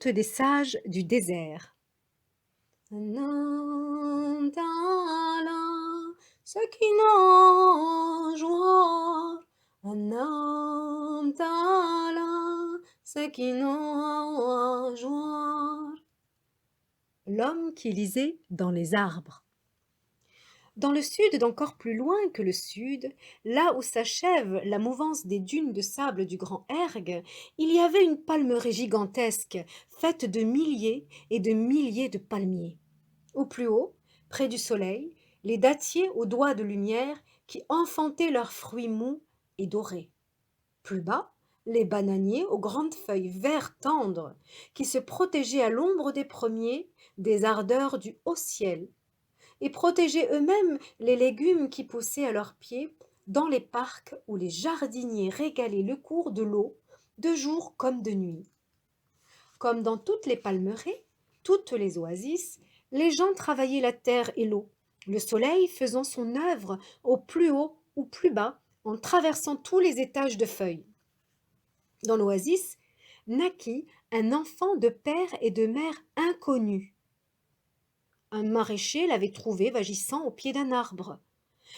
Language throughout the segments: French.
Conte des sages du désert. Nam ta'ala sakina joie. Nam ta'ala sakina joie. L'homme qui lisait dans les arbres. Dans le sud, d'encore plus loin que le sud, là où s'achève la mouvance des dunes de sable du Grand Erg, il y avait une palmeraie gigantesque, faite de milliers de palmiers. Au plus haut, près du soleil, les dattiers aux doigts de lumière qui enfantaient leurs fruits mous et dorés. Plus bas, les bananiers aux grandes feuilles vert tendre qui se protégeaient à l'ombre des premiers des ardeurs du haut ciel et protégeaient eux-mêmes les légumes qui poussaient à leurs pieds dans les parcs où les jardiniers régalaient le cours de l'eau, de jour comme de nuit. Comme dans toutes les palmeraies, toutes les oasis, les gens travaillaient la terre et l'eau, le soleil faisant son œuvre au plus haut ou plus bas en traversant tous les étages de feuilles. Dans l'oasis naquit un enfant de père et de mère inconnus. Un maraîcher l'avait trouvé vagissant au pied d'un arbre,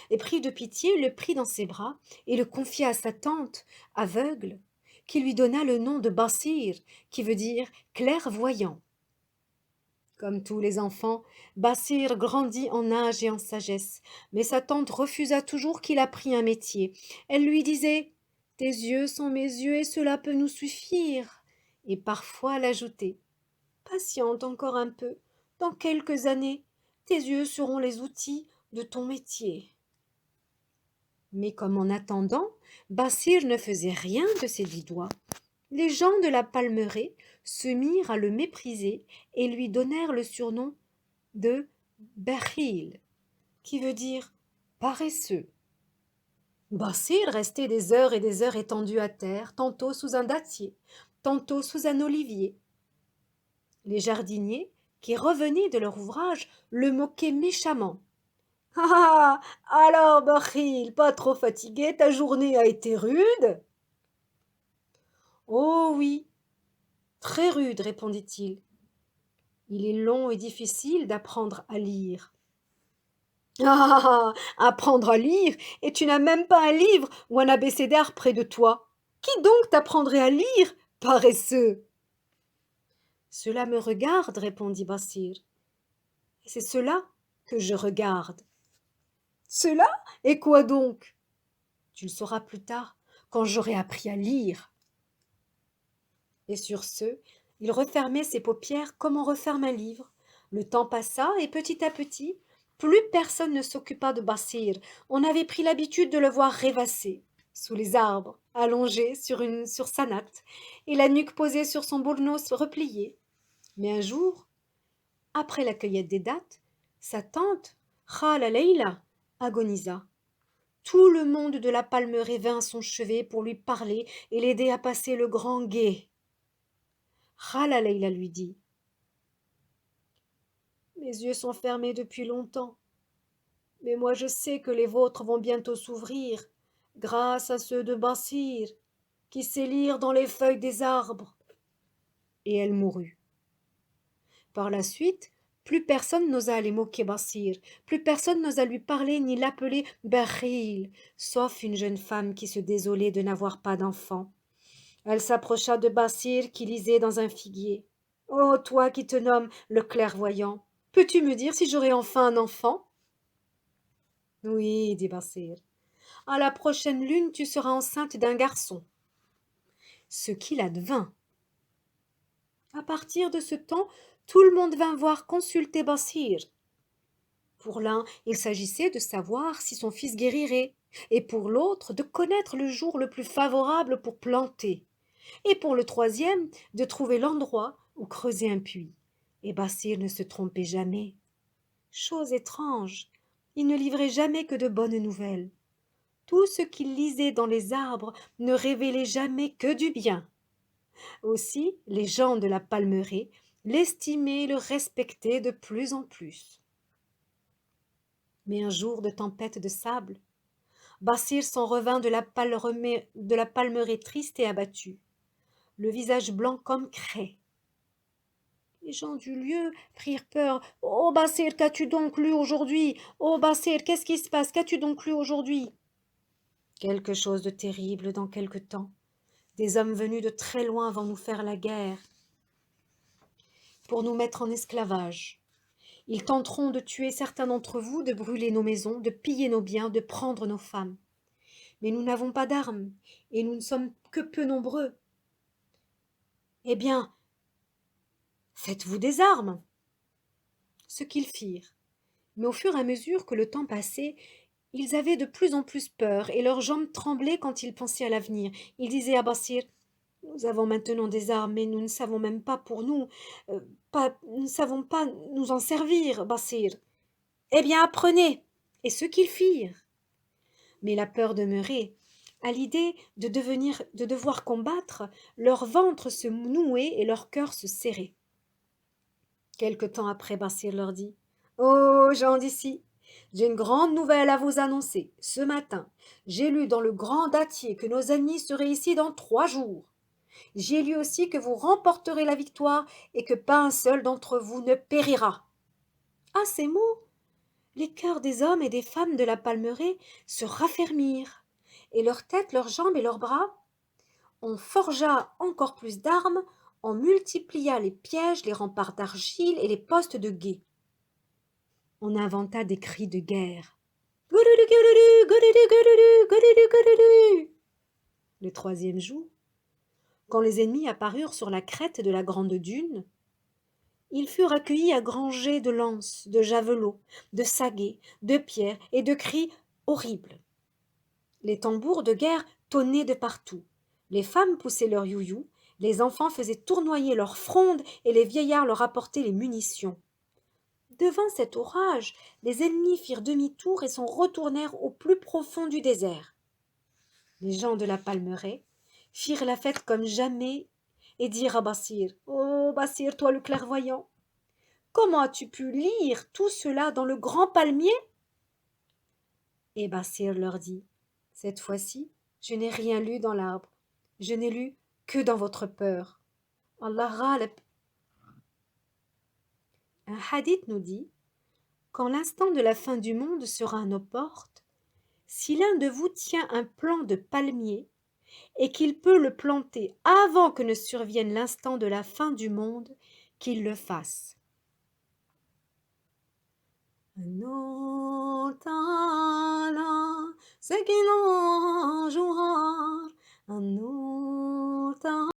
et pris de pitié, le prit dans ses bras et le confia à sa tante, aveugle, qui lui donna le nom de Basir, qui veut dire clairvoyant. Comme tous les enfants, Basir grandit en âge et en sagesse, mais sa tante refusa toujours qu'il apprît un métier. Elle lui disait « Tes yeux sont mes yeux et cela peut nous suffire », et parfois elle ajoutait « Patiente encore un peu, dans quelques années, tes yeux seront les outils de ton métier. » Mais comme en attendant, Basir ne faisait rien de ses 10 doigts, les gens de la palmeraie se mirent à le mépriser et lui donnèrent le surnom de Bakhil, qui veut dire paresseux. Basir restait des heures et des heures étendu à terre, tantôt sous un dattier, tantôt sous un olivier. Les jardiniers, qui revenaient de leur ouvrage, le moquaient méchamment. « Ah, alors, Bakhil, pas trop fatigué, ta journée a été rude ?»« Oh oui, très rude, répondit-il. Il est long et difficile d'apprendre à lire. »« Ah, apprendre à lire, et tu n'as même pas un livre ou un abécédaire près de toi. Qui donc t'apprendrait à lire, paresseux ?» ?»« Cela me regarde, répondit Basir. Et c'est cela que je regarde. »« Cela? Et quoi donc ? » ?»« Tu le sauras plus tard, quand j'aurai appris à lire. » Et sur ce, il refermait ses paupières comme on referme un livre. Le temps passa et petit à petit, plus personne ne s'occupa de Basir. On avait pris l'habitude de le voir rêvasser sous les arbres, allongé sur sa natte, et la nuque posée sur son bournos replié. Mais un jour, après la cueillette des dattes, sa tante, Khala Leila, agonisa. Tout le monde de la palmeraie vint à son chevet pour lui parler et l'aider à passer le grand gué. Khala Leila lui dit « Mes yeux sont fermés depuis longtemps, mais moi je sais que les vôtres vont bientôt s'ouvrir, grâce à ceux de Basir, qui sait lire dans les feuilles des arbres. » Et elle mourut. Par la suite, plus personne n'osa aller moquer Basir, plus personne n'osa lui parler ni l'appeler Bakhil, sauf une jeune femme qui se désolait de n'avoir pas d'enfant. Elle s'approcha de Basir qui lisait dans un figuier. « Oh, toi qui te nommes le clairvoyant, peux-tu me dire si j'aurai enfin un enfant ?»« Oui, dit Basir. À la prochaine lune, tu seras enceinte d'un garçon. » Ce qu'il advint. À partir de ce temps, tout le monde vint voir consulter Basir. Pour l'un, il s'agissait de savoir si son fils guérirait, et pour l'autre, de connaître le jour le plus favorable pour planter, et pour le troisième, de trouver l'endroit où creuser un puits. Et Basir ne se trompait jamais. Chose étrange, il ne livrait jamais que de bonnes nouvelles. Tout ce qu'il lisait dans les arbres ne révélait jamais que du bien. Aussi, les gens de la palmeraie l'estimaient et le respectaient de plus en plus. Mais un jour de tempête de sable, Basir s'en revint de la palmeraie triste et abattu, le visage blanc comme craie. Les gens du lieu prirent peur. Oh Basir, qu'as-tu donc lu aujourd'hui? Oh Basir, qu'est-ce qui se passe? Qu'as-tu donc lu aujourd'hui? Quelque chose de terrible dans quelque temps. Des hommes venus de très loin vont nous faire la guerre pour nous mettre en esclavage. Ils tenteront de tuer certains d'entre vous, de brûler nos maisons, de piller nos biens, de prendre nos femmes. Mais nous n'avons pas d'armes, et nous ne sommes que peu nombreux. Eh bien, faites-vous des armes. Ce qu'ils firent. Mais au fur et à mesure que le temps passait, ils avaient de plus en plus peur, et leurs jambes tremblaient quand ils pensaient à l'avenir. Ils disaient à Bassir, nous avons maintenant des armes, mais nous ne savons même pas pour nous, nous ne savons pas nous en servir, Bassir. Eh bien, apprenez. Et ce qu'ils firent. Mais la peur demeurait. À l'idée de devoir combattre, leur ventre se nouait et leur cœur se serrait. Quelque temps après, Bassir leur dit, ô gens d'ici, j'ai une grande nouvelle à vous annoncer. Ce matin, j'ai lu dans le grand dattier que nos ennemis seraient ici dans 3 jours. J'ai lu aussi que vous remporterez la victoire et que pas un seul d'entre vous ne périra. À ces mots, les cœurs des hommes et des femmes de la Palmeraie se raffermirent, et leurs têtes, leurs jambes et leurs bras. On forgea encore plus d'armes, on multiplia les pièges, les remparts d'argile et les postes de guet. On inventa des cris de guerre. Le 3e jour, quand les ennemis apparurent sur la crête de la grande dune, ils furent accueillis à grands jets de lances, de javelots, de saguets, de pierres et de cris horribles. Les tambours de guerre tonnaient de partout. Les femmes poussaient leurs youyous, les enfants faisaient tournoyer leurs frondes et les vieillards leur apportaient les munitions. Devant cet orage, les ennemis firent demi-tour et s'en retournèrent au plus profond du désert. Les gens de la Palmeraie firent la fête comme jamais et dirent à Bassir, « Oh, Bassir, toi le clairvoyant, comment as-tu pu lire tout cela dans le grand palmier ?» Et Bassir leur dit, « Cette fois-ci, je n'ai rien lu dans l'arbre, je n'ai lu que dans votre peur. » Allah ghalib. Un hadith nous dit, quand l'instant de la fin du monde sera à nos portes, si l'un de vous tient un plant de palmier et qu'il peut le planter avant que ne survienne l'instant de la fin du monde, qu'il le fasse. النور تعالى سكن جوهر النور تعالى